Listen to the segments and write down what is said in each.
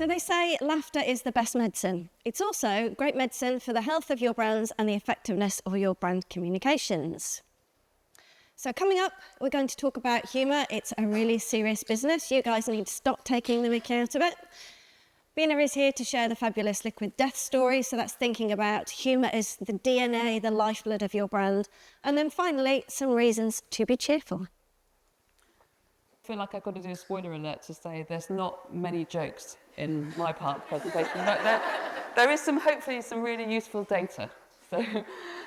So they say laughter is the best medicine. It's also great medicine for the health of your brands and the effectiveness of your brand communications. So coming up, we're going to talk about humour. It's a really serious business. You guys need to stop taking the mickey out of it. Bina is here to share the fabulous liquid death story. So that's thinking about humour as the DNA, the lifeblood of your brand. And then finally, some reasons to be cheerful. I feel like I've got to do a spoiler alert to say there's not many jokes in my part of the presentation, but there is hopefully some really useful data. So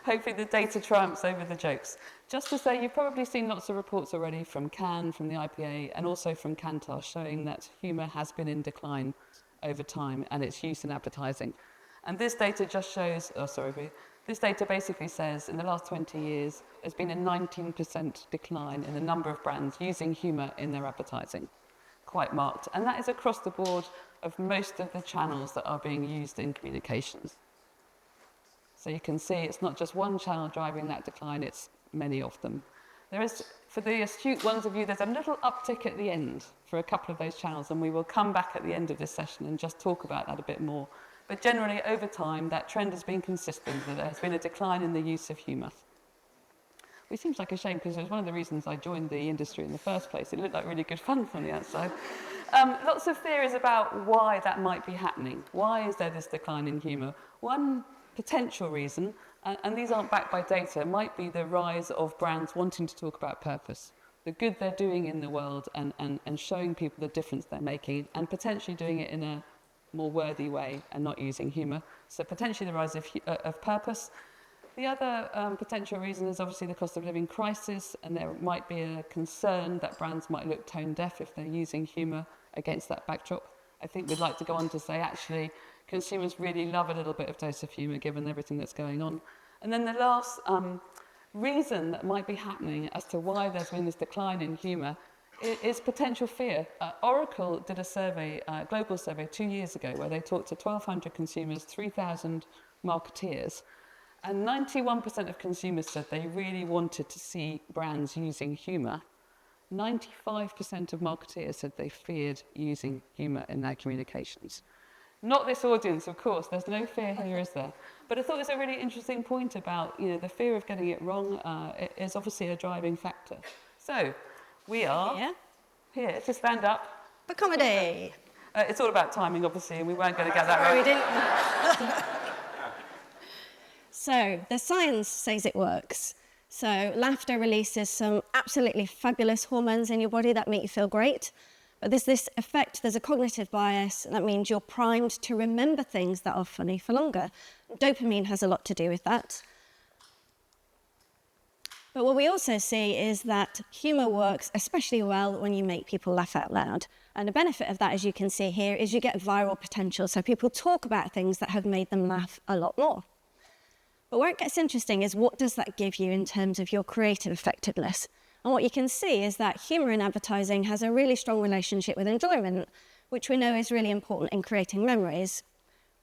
hopefully the data triumphs over the jokes. Just to say, you've probably seen lots of reports already from Cannes, from the IPA, and also from Kantar showing that humour has been in decline over time and its use in advertising. And this data just shows, this data basically says in the last 20 years, there's been a 19% decline in the number of brands using humour in their advertising. Quite marked. And that is across the board of most of the channels that are being used in communications. So you can see it's not just one channel driving that decline, it's many of them. There is, for the astute ones of you, there's a little uptick at the end for a couple of those channels, and we will come back at the end of this session and just talk about that a bit more. But generally, over time, that trend has been consistent, that there has been a decline in the use of humour. Which seems like a shame, because it was one of the reasons I joined the industry in the first place. It looked like really good fun from the outside. Lots of theories about why that might be happening. Why is there this decline in humour? One potential reason, and these aren't backed by data, might be the rise of brands wanting to talk about purpose, the good they're doing in the world, and showing people the difference they're making, and potentially doing it in a more worthy way and not using humour. So potentially the rise of purpose. The other potential reason is obviously the cost of living crisis, and there might be a concern that brands might look tone deaf if they're using humour against that backdrop. I think we'd like to go on to say actually consumers really love a little bit of dose of humour given everything that's going on. And then the last reason that might be happening as to why there's been this decline in humour is potential fear. Oracle did a survey, a global survey 2 years ago where they talked to 1,200 consumers, 3,000 marketeers, and 91% of consumers said they really wanted to see brands using humour. 95% of marketeers said they feared using humour in their communications. Not this audience, of course, there's no fear here, is there? But I thought it was a really interesting point about, the fear of getting it wrong is obviously a driving factor. So, we are here to stand up For comedy. It's all about timing, obviously, and we weren't going to get that right. We didn't. So, the science says it works. So, laughter releases some absolutely fabulous hormones in your body that make you feel great. But there's this effect, there's a cognitive bias, and that means you're primed to remember things that are funny for longer. Dopamine has a lot to do with that. But what we also see is that humour works especially well when you make people laugh out loud. And the benefit of that, as you can see here, is you get viral potential. So people talk about things that have made them laugh a lot more. But where it gets interesting is what does that give you in terms of your creative effectiveness? And what you can see is that humour in advertising has a really strong relationship with enjoyment, which we know is really important in creating memories.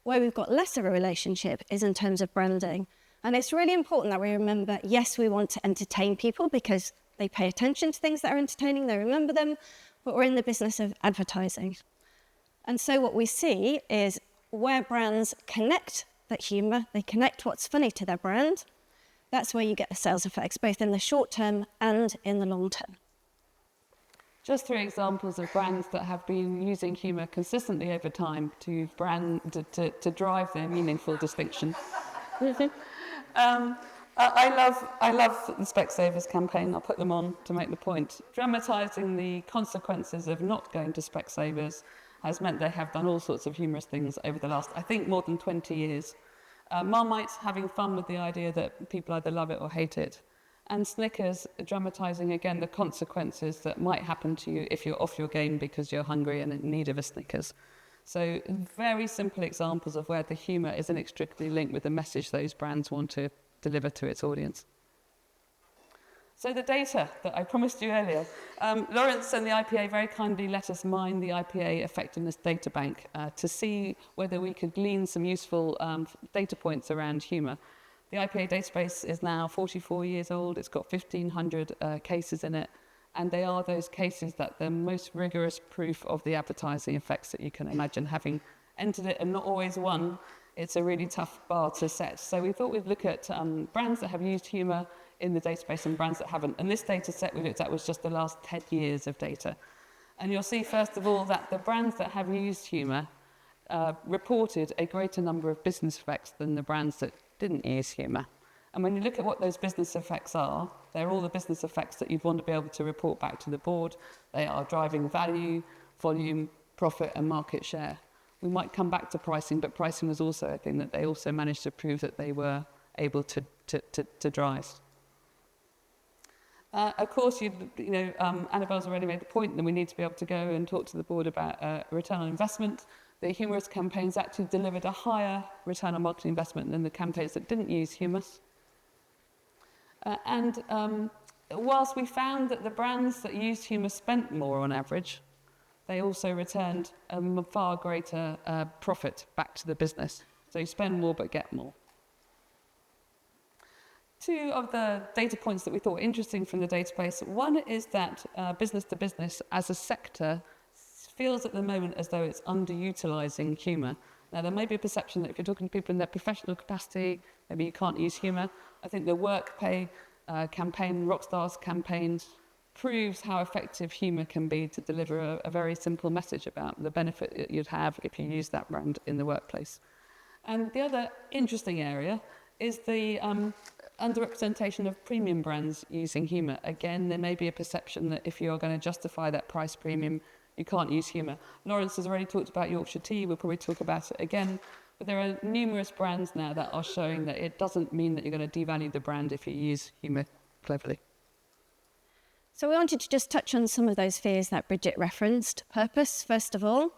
Where we've got less of a relationship is in terms of branding. And it's really important that we remember, yes, we want to entertain people because they pay attention to things that are entertaining, they remember them, but we're in the business of advertising. And so what we see is where brands connect that humour, they connect what's funny to their brand, that's where you get the sales effects, both in the short term and in the long term. Just 3 examples of brands that have been using humour consistently over time to drive their meaningful distinction. I love the Specsavers campaign. I'll put them on to make the point. Dramatising the consequences of not going to Specsavers has meant they have done all sorts of humorous things over the last, I think, more than 20 years. Marmite's having fun with the idea that people either love it or hate it. And Snickers dramatising, again, the consequences that might happen to you if you're off your game because you're hungry and in need of a Snickers. So very simple examples of where the humour is inextricably linked with the message those brands want to deliver to its audience. So the data that I promised you earlier, Lawrence and the IPA very kindly let us mine the IPA effectiveness data bank to see whether we could glean some useful data points around humour. The IPA database is now 44 years old. It's got 1,500 cases in it. And they are those cases that the most rigorous proof of the advertising effects that you can imagine. Having entered it and not always won, it's a really tough bar to set. So we thought we'd look at brands that have used humour in the database and brands that haven't. And this data set we looked at was just the last 10 years of data. And you'll see, first of all, that the brands that have used humour reported a greater number of business effects than the brands that didn't use humour. And when you look at what those business effects are, they're all the business effects that you'd want to be able to report back to the board. They are driving value, volume, profit, and market share. We might come back to pricing, but pricing was also a thing that they also managed to prove that they were able to drive. Of course, Annabelle's already made the point that we need to be able to go and talk to the board about return on investment. The humorous campaigns actually delivered a higher return on marketing investment than the campaigns that didn't use humour. Whilst we found that the brands that used humour spent more on average, they also returned a far greater profit back to the business. So you spend more but get more. Two of the data points that we thought were interesting from the database. One is that business to business as a sector feels at the moment as though it's underutilising humour. Now, there may be a perception that if you're talking to people in their professional capacity, maybe you can't use humour. I think the WorkPay campaign, Rockstars campaign, proves how effective humour can be to deliver a very simple message about the benefit that you'd have if you use that brand in the workplace. And the other interesting area is the underrepresentation of premium brands using humour. Again, there may be a perception that if you're going to justify that price premium, you can't use humour. Lawrence has already talked about Yorkshire tea. We'll probably talk about it again. But there are numerous brands now that are showing that it doesn't mean that you're going to devalue the brand if you use humour cleverly. So we wanted to just touch on some of those fears that Bridget referenced. Purpose, first of all.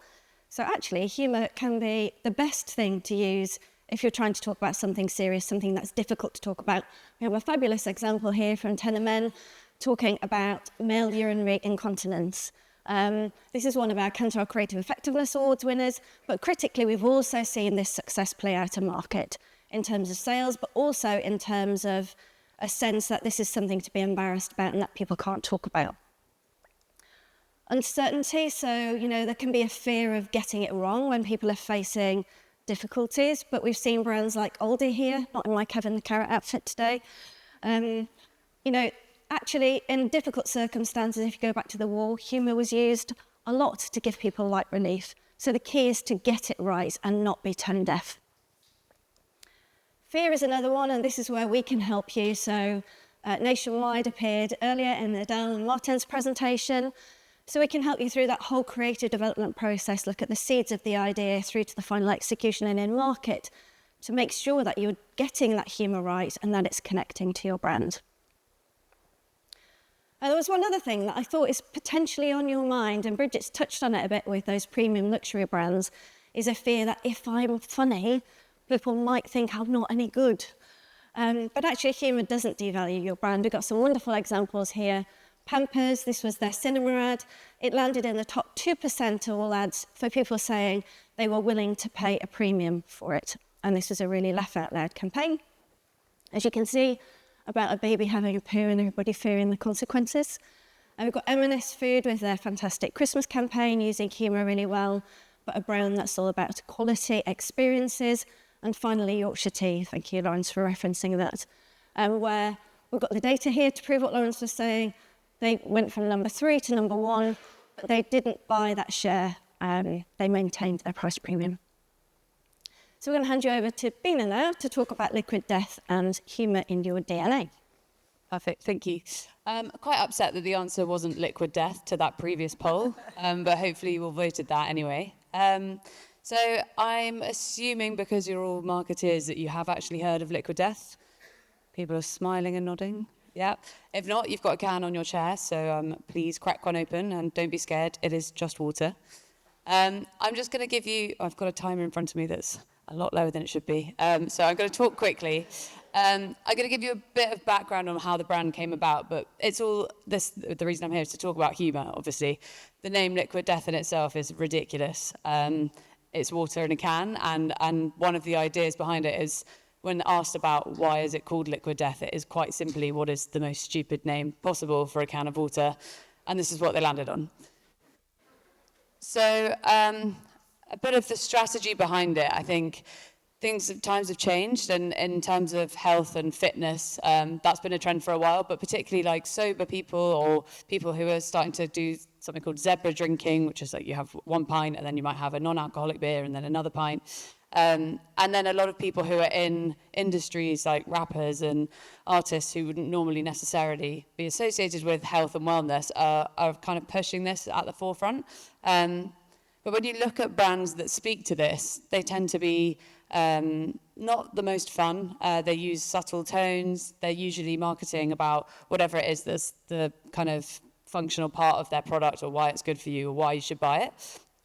So actually, humour can be the best thing to use if you're trying to talk about something serious, something that's difficult to talk about. We have a fabulous example here from 10 Men talking about male urinary incontinence. This is one of our Kantar Creative Effectiveness Awards winners, but critically, we've also seen this success play out in market in terms of sales, but also in terms of a sense that this is something to be embarrassed about and that people can't talk about. Uncertainty, so, there can be a fear of getting it wrong when people are facing difficulties, but we've seen brands like Aldi here, not in my Kevin the Carrot outfit today. Actually, in difficult circumstances, if you go back to the war, humour was used a lot to give people light relief. So the key is to get it right and not be tone deaf. Fear is another one, and this is where we can help you. So Nationwide appeared earlier in Adele and Martin's presentation. So we can help you through that whole creative development process, look at the seeds of the idea through to the final execution and in market to make sure that you're getting that humour right and that it's connecting to your brand. There was one other thing that I thought is potentially on your mind, and Bridget's touched on it a bit with those premium luxury brands, is a fear that if I'm funny, people might think I'm not any good. But actually, humour doesn't devalue your brand. We've got some wonderful examples here. Pampers, this was their cinema ad. It landed in the top 2% of all ads for people saying they were willing to pay a premium for it. And this was a really laugh out loud campaign. As you can see, about a baby having a poo and everybody fearing the consequences. And we've got M&S Food with their fantastic Christmas campaign using humour really well, but a brand that's all about quality experiences. And finally, Yorkshire Tea. Thank you, Lawrence, for referencing that. Where we've got the data here to prove what Lawrence was saying. They went from number 3 to number 1, but they didn't buy that share. They maintained their price premium. So we're going to hand you over to Bina now to talk about liquid death and humour in your DNA. Perfect, thank you. I'm quite upset that the answer wasn't liquid death to that previous poll, but hopefully you all voted that anyway. So I'm assuming because you're all marketeers that you have actually heard of liquid death. People are smiling and nodding. Yeah. If not, you've got a can on your chair, so please crack one open and don't be scared. It is just water. I'm just going to give you, I've got a timer in front of me that's a lot lower than it should be. So I'm going to talk quickly. I'm going to give you a bit of background on how the brand came about, but it's all this. The reason I'm here is to talk about humour, obviously. The name Liquid Death in itself is ridiculous. It's water in a can, and one of the ideas behind it is when asked about why is it called Liquid Death, it is quite simply what is the most stupid name possible for a can of water. and this is what they landed on. So a bit of the strategy behind it, I think times have changed, and in terms of health and fitness, that's been a trend for a while, but particularly like sober people or people who are starting to do something called zebra drinking, which is like you have 1 pint and then you might have a non-alcoholic beer and then another pint. And then a lot of people who are in industries like rappers and artists who wouldn't normally necessarily be associated with health and wellness are kind of pushing this at the forefront. But when you look at brands that speak to this, they tend to be not the most fun. They use subtle tones. They're usually marketing about whatever it is that's the kind of functional part of their product or why it's good for you or why you should buy it.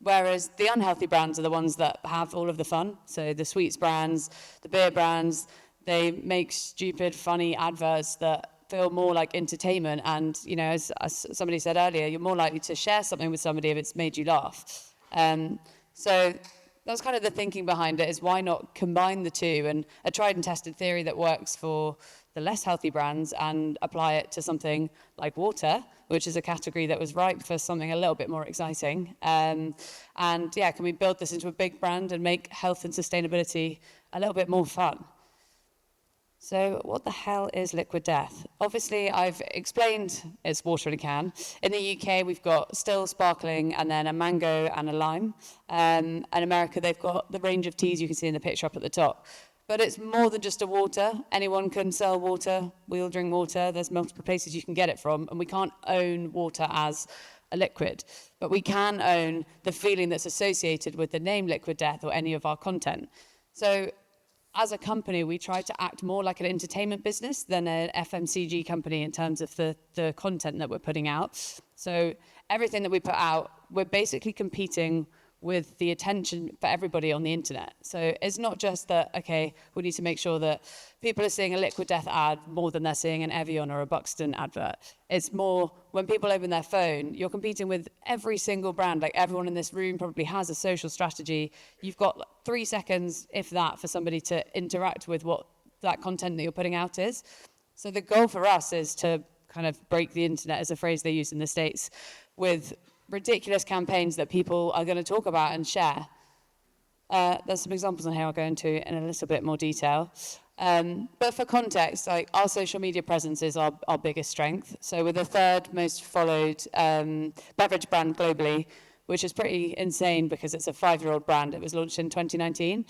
Whereas the unhealthy brands are the ones that have all of the fun. So the sweets brands, the beer brands, they make stupid, funny adverts that feel more like entertainment. And, you know, as somebody said earlier, you're more likely to share something with somebody if it's made you laugh. So that's kind of the thinking behind it, is why not combine the two, and a tried and tested theory that works for the less healthy brands and apply it to something like water, which is a category that was ripe for something a little bit more exciting. And yeah, can we build this into a big brand and make health and sustainability a little bit more fun? So what the hell is liquid death? Obviously, I've explained it's water in a can. In the UK, we've got still, sparkling, and then a mango and a lime. In America, they've got the range of teas you can see in the picture up at the top. But it's more than just a water. Anyone can sell water. We all drink water. There's multiple places you can get it from. And we can't own water as a liquid. But we can own the feeling that's associated with the name liquid death or any of our content. So as a company, we try to act more like an entertainment business than an FMCG company in terms of the content that we're putting out. So everything that we put out, we're basically competing with the attention for everybody on the internet. So it's not just that, okay, we need to make sure that people are seeing a Liquid Death ad more than they're seeing an Evian or a Buxton advert. It's more when people open their phone, you're competing with every single brand. Like everyone in this room probably has a social strategy. You've got 3 seconds, if that, for somebody to interact with what that content that you're putting out is. So the goal for us is to kind of break the internet, as a phrase they use in the States, with ridiculous campaigns that people are going to talk about and share. There's some examples on here I'll go into in a little bit more detail. But for context, like our social media presence is our biggest strength. So we're the third most followed beverage brand globally, which is pretty insane because it's a 5-year-old brand. It was launched in 2019,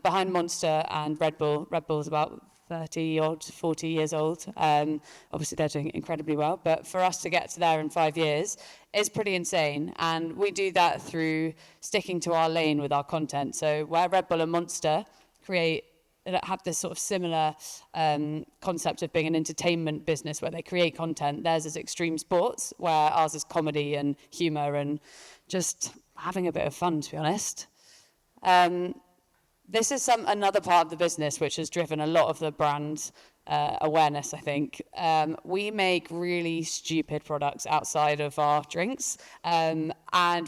behind Monster and Red Bull. Red Bull's about 30-odd, 40 years old. Obviously, they're doing incredibly well. But for us to get to there in 5 years is pretty insane. And we do that through sticking to our lane with our content. So where Red Bull and Monster have this sort of similar concept of being an entertainment business where they create content, theirs is extreme sports, where ours is comedy and humour and just having a bit of fun, to be honest. This is another part of the business which has driven a lot of the brand awareness, I think. We make really stupid products outside of our drinks, and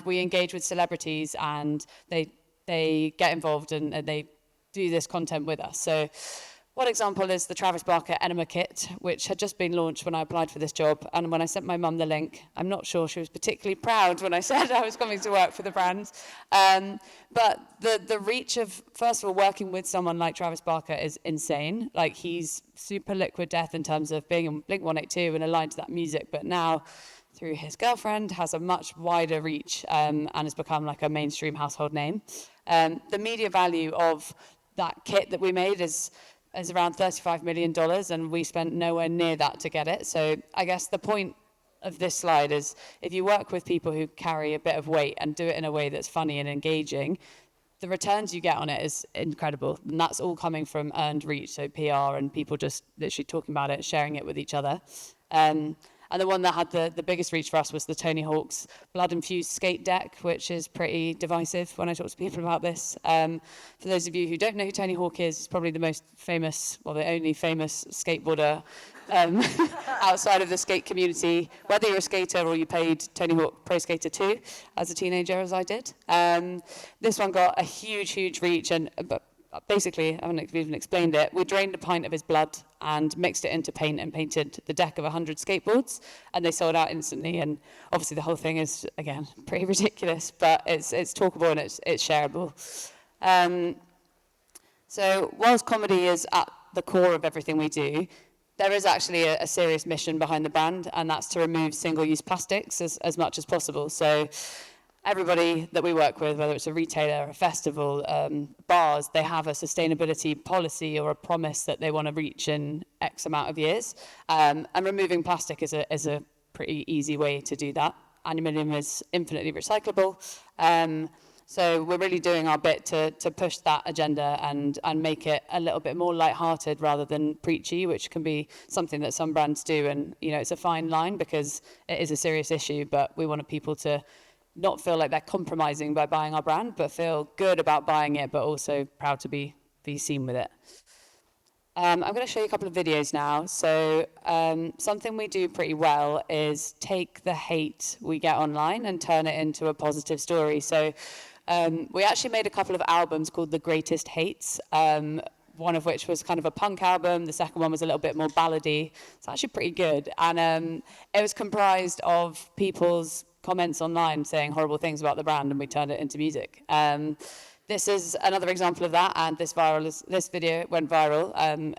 we engage with celebrities, and they get involved and they do this content with us. So one example is the Travis Barker Enema Kit, which had just been launched when I applied for this job. And when I sent my mum the link, I'm not sure she was particularly proud when I said I was coming to work for the brand. But the reach of, first of all, working with someone like Travis Barker is insane. Like, he's super Liquid Death in terms of being in Blink-182 and aligned to that music. But now, through his girlfriend, has a much wider reach and has become like a mainstream household name. The media value of that kit that we made is around $35 million, and we spent nowhere near that to get it. So I guess the point of this slide is, if you work with people who carry a bit of weight and do it in a way that's funny and engaging, the returns you get on it is incredible. And that's all coming from earned reach, so PR and people just literally talking about it, sharing it with each other. And the one that had the biggest reach for us was the Tony Hawk's blood-infused skate deck, which is pretty divisive when I talk to people about this. For those of you who don't know who Tony Hawk is, he's probably the most famous, well, the only famous skateboarder outside of the skate community, whether you're a skater or you played Tony Hawk Pro Skater 2 as a teenager, as I did. This one got a huge, huge reach, and basically, I haven't even explained it, we drained a pint of his blood and mixed it into paint and painted the deck of 100 skateboards, and they sold out instantly. And obviously the whole thing is, again, pretty ridiculous, but it's talkable and it's shareable. So whilst comedy is at the core of everything we do, there is actually a serious mission behind the brand, and that's to remove single-use plastics as much as possible. So everybody that we work with, whether it's a retailer, a festival, bars, they have a sustainability policy or a promise that they want to reach in X amount of years. And removing plastic is a pretty easy way to do that. Aluminium is infinitely recyclable. So we're really doing our bit to push that agenda and make it a little bit more lighthearted rather than preachy, which can be something that some brands do. And, you know, it's a fine line because it is a serious issue, but we want people to not feel like they're compromising by buying our brand, but feel good about buying it, but also proud to be seen with it. I'm going to show you a couple of videos now. So something we do pretty well is take the hate we get online and turn it into a positive story. So we actually made a couple of albums called The Greatest Hates, one of which was kind of a punk album. The second one was a little bit more ballady. It's actually pretty good. And it was comprised of people's comments online saying horrible things about the brand, and we turned it into music. This is another example of that, and this video went viral.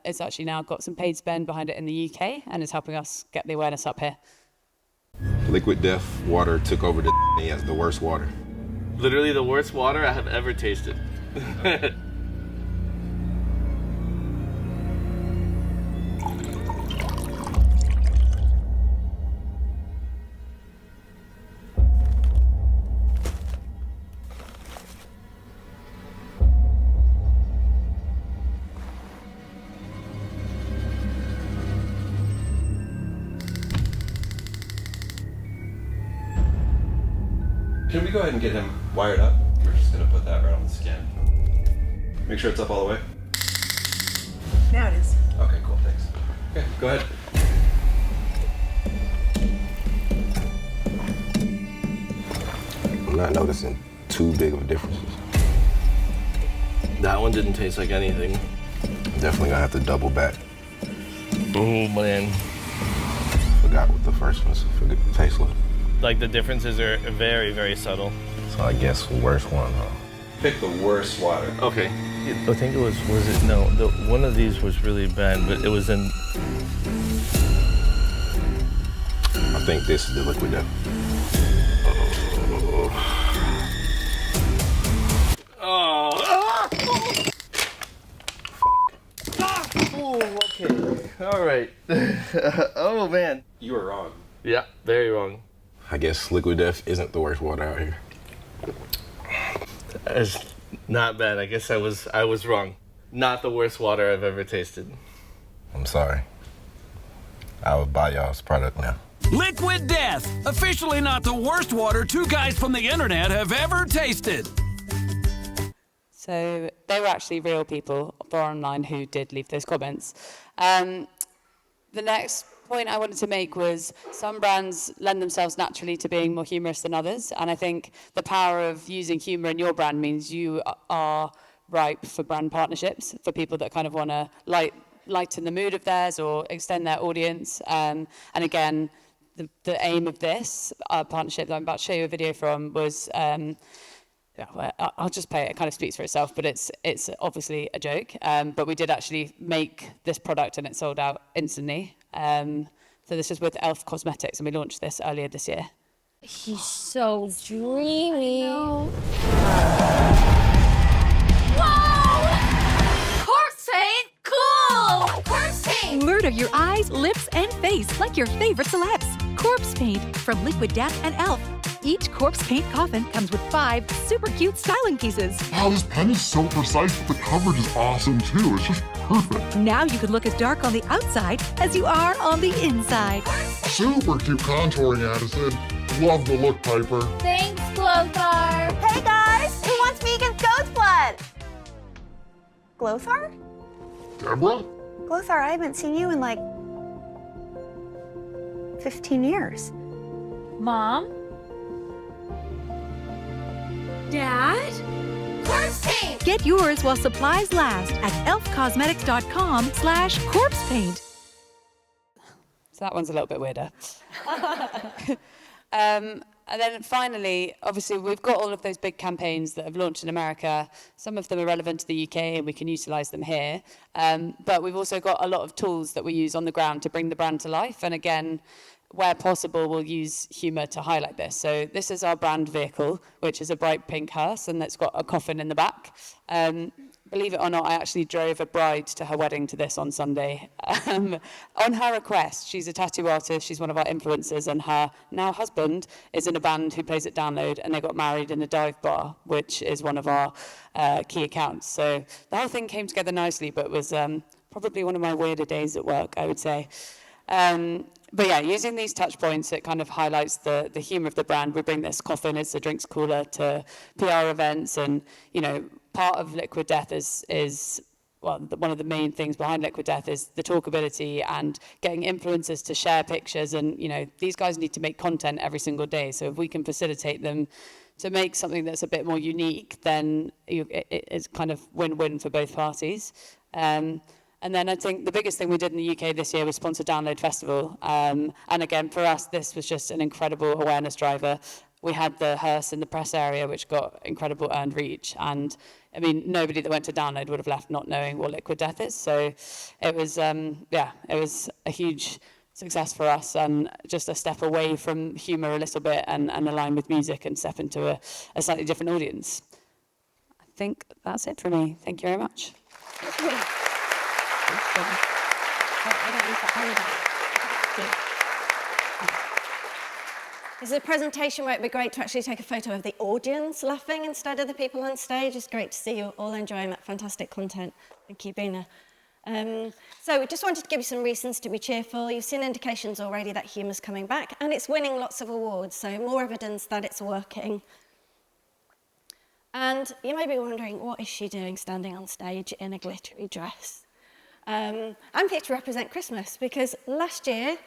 It's actually now got some paid spend behind it in the UK, and is helping us get the awareness up here. Liquid Death water took over the as the worst water. Literally the worst water I have ever tasted. Can we go ahead and get him wired up? We're just gonna put that right on the skin. Make sure it's up all the way. Now it is. Okay, cool, thanks. Okay, go ahead. I'm not noticing too big of differences. That one didn't taste like anything. Definitely gonna have to double back. Oh man. Forgot what the first one's taste like. Like the differences are very, very subtle. So I guess the worst one, huh? Pick the worst water. Okay. I think it was it? No, one of these was really bad, but it was in... I think this is the Liquid Death. Oh. Oh, okay. All right. Oh, man. You were wrong. Yeah, very wrong. I guess Liquid Death isn't the worst water out here. It's not bad. I guess I was wrong. Not the worst water I've ever tasted. I'm sorry. I would buy y'all's product now. Liquid Death, officially not the worst water two guys from the internet have ever tasted. So they were actually real people online who did leave those comments. The next point I wanted to make was some brands lend themselves naturally to being more humorous than others, and I think the power of using humor in your brand means you are ripe for brand partnerships, for people that kind of want to lighten the mood of theirs or extend their audience. And again, the aim of this partnership that I'm about to show you a video from was, I'll just play it. It kind of speaks for itself, but it's obviously a joke. But we did actually make this product and it sold out instantly. So this is with Elf Cosmetics, and we launched this earlier this year. He's so dreamy. Whoa! Corpse paint? Cool! Corpse paint! Murder your eyes, lips, and face like your favorite celebs. Corpse paint from Liquid Death and Elf. Each corpse paint coffin comes with 5 super cute styling pieces. Wow, this pen is so precise, but the coverage is awesome too. It's just perfect. Now you can look as dark on the outside as you are on the inside. Super cute contouring, Addison. Love the look, Piper. Thanks, Glothar. Hey guys, who wants vegan goat blood? Glothar? Deborah? Glothar, I haven't seen you in like 15 years. Mom? Dad? Corpse Paint! Get yours while supplies last at elfcosmetics.com/corpse paint. So that one's a little bit weirder. And then finally, obviously, we've got all of those big campaigns that have launched in America. Some of them are relevant to the UK and we can utilise them here. But we've also got a lot of tools that we use on the ground to bring the brand to life. And again, where possible, we'll use humour to highlight this. So this is our brand vehicle, which is a bright pink hearse, and it's got a coffin in the back. Believe it or not, I actually drove a bride to her wedding to this on Sunday. On her request, she's a tattoo artist, she's one of our influencers, and her now husband is in a band who plays at Download, and they got married in a dive bar, which is one of our key accounts. So the whole thing came together nicely, but was probably one of my weirder days at work, I would say. But yeah, using these touch points, it kind of highlights the humour of the brand. We bring this coffin, it's a drinks cooler, to PR events, and, you know, part of Liquid Death is well, one of the main things behind Liquid Death is the talkability and getting influencers to share pictures. And, you know, these guys need to make content every single day. So if we can facilitate them to make something that's a bit more unique, then it's kind of win-win for both parties. And then I think the biggest thing we did in the UK this year was sponsor Download Festival. And again, for us, this was just an incredible awareness driver. We had the hearse in the press area, which got incredible earned reach. And I mean, nobody that went to Download would have left not knowing what Liquid Death is. So it was, it was a huge success for us, and just a step away from humour a little bit and align with music and step into a slightly different audience. I think that's it for me. Thank you very much. This is a presentation where it'd be great to actually take a photo of the audience laughing instead of the people on stage. It's great to see you all enjoying that fantastic content. Thank you, Bina. So we just wanted to give you some reasons to be cheerful. You've seen indications already that humour's coming back, and it's winning lots of awards, so more evidence that it's working. And you may be wondering, what is she doing standing on stage in a glittery dress? I'm here to represent Christmas, because last year,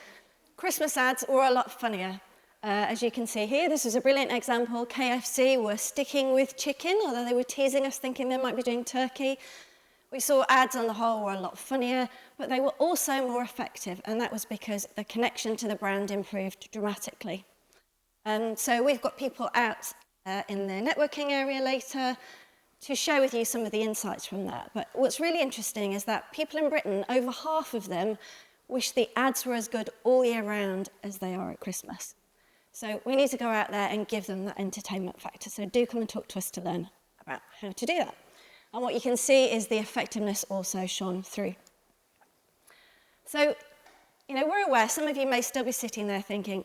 Christmas ads were a lot funnier. As you can see here, this is a brilliant example. KFC were sticking with chicken, although they were teasing us, thinking they might be doing turkey. We saw ads on the whole were a lot funnier, but they were also more effective, and that was because the connection to the brand improved dramatically. So we've got people out in the networking area later to share with you some of the insights from that. But what's really interesting is that people in Britain, over half of them, wish the ads were as good all year round as they are at Christmas. So we need to go out there and give them that entertainment factor. So do come and talk to us to learn about how to do that. And what you can see is the effectiveness also shone through. So, you know, we're aware, some of you may still be sitting there thinking,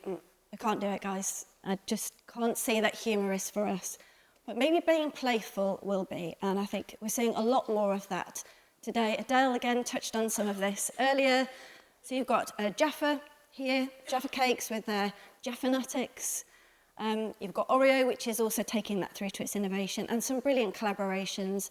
I can't do it, guys. I just can't see that humour is for us. But maybe being playful will be. And I think we're seeing a lot more of that today. Adele, again, touched on some of this earlier. So you've got Jaffa here, Jaffa cakes with their Jaffanatics. You've got Oreo, which is also taking that through to its innovation, and some brilliant collaborations.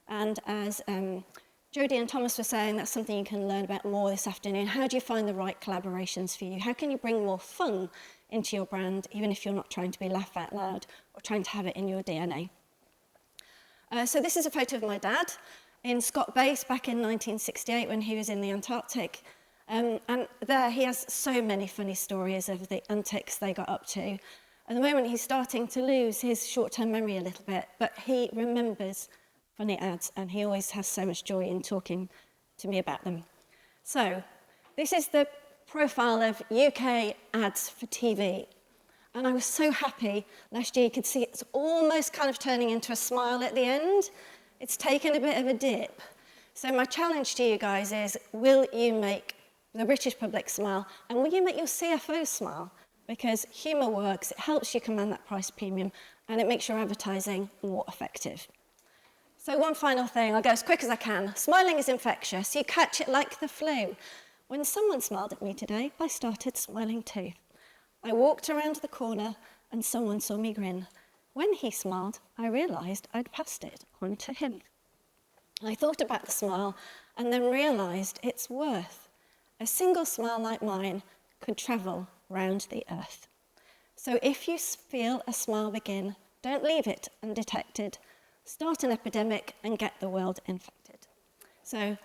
And as Jodie and Thomas were saying, that's something you can learn about more this afternoon. How do you find the right collaborations for you? How can you bring more fun into your brand, even if you're not trying to be laugh out loud or trying to have it in your DNA? So this is a photo of my dad in Scott Base back in 1968 when he was in the Antarctic. And there he has so many funny stories of the antics they got up to. At the moment, he's starting to lose his short-term memory a little bit, but he remembers funny ads, and he always has so much joy in talking to me about them. So this is the profile of UK ads for TV. And I was so happy last year. You could see it's almost kind of turning into a smile at the end. It's taken a bit of a dip. So my challenge to you guys is, will you make the British public smile, and will you make your CFO smile? Because humour works, it helps you command that price premium, and it makes your advertising more effective. So one final thing, I'll go as quick as I can. Smiling is infectious, you catch it like the flu. When someone smiled at me today, I started smiling too. I walked around the corner and someone saw me grin. When he smiled, I realised I'd passed it on to him. I thought about the smile and then realised its worth. A single smile like mine could travel round the earth. So if you feel a smile begin, don't leave it undetected. start an epidemic, and get the world infected. So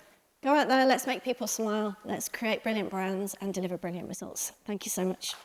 go out there, let's make people smile, let's create brilliant brands and deliver brilliant results. Thank you so much.